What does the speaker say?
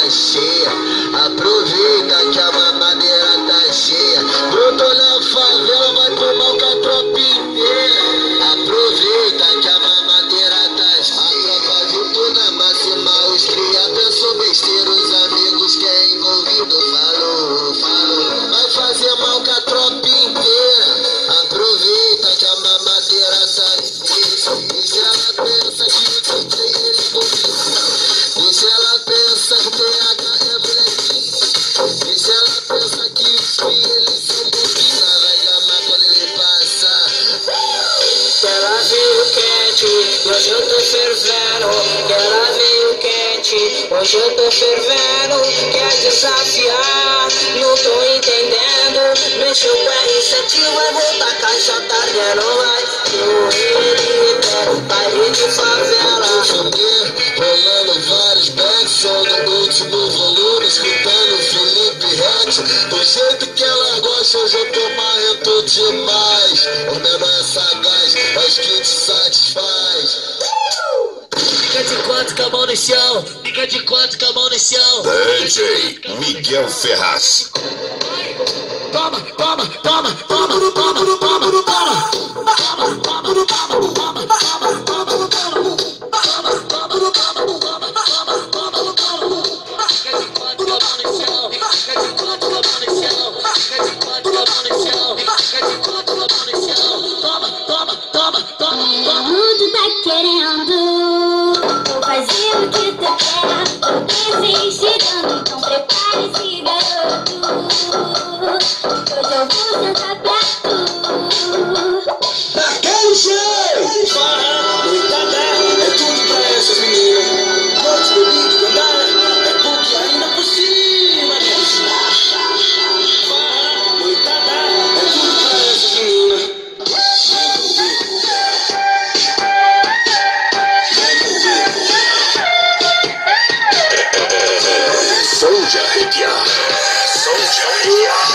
tá cheia. Aproveita que a mamadeira tá cheia. Brotou na favela, vai tomar com a tropa inteira. Aproveita que a mamadeira tá cheia. A tropa junto na máxima, os cria pensou besteira. Os amigos que é envolvido falou. Vai fazer mal com a tropa inteira. Aproveita que a mamadeira tá cheia. E se ela pensa que o DJ ele convida, e se ela pensa que o TH é molequinho, e se ela pensa que os filhos eles são bobina, vai gamar quando ele passa. Ela veio quente, hoje eu tô fervendo. Ela veio quente, hoje eu tô fervendo. Quer desafiar, não tô entendendo. Mexeu com R7, vai voltar caixa tardendo. Vai correr, baile de favela. Rolando vários backs, som no último volume, escutando Felipe Rett. Do jeito que ela gosta, hoje eu tô marrento demais. O menor é sagaz, mas que te satisfaz. Fica de quatro com a mão no chão, fica de quatro com a mão no chão. DJ Miguel Ferraz. Toma, toma, toma, toma, toma, toma, toma. O mundo tá querendo, vou fazer o que tu quer, tô desesperando, então prepare-se, garoto. Hoje eu vou sentar perto. Naquele jeito, farra, noitada, é tudo pra essas meninas. Noite do bico cantar, é porque ainda por cima. Farra, noitada, é tudo pra essas meninas. Som de arrepiar. Som de arrepiar.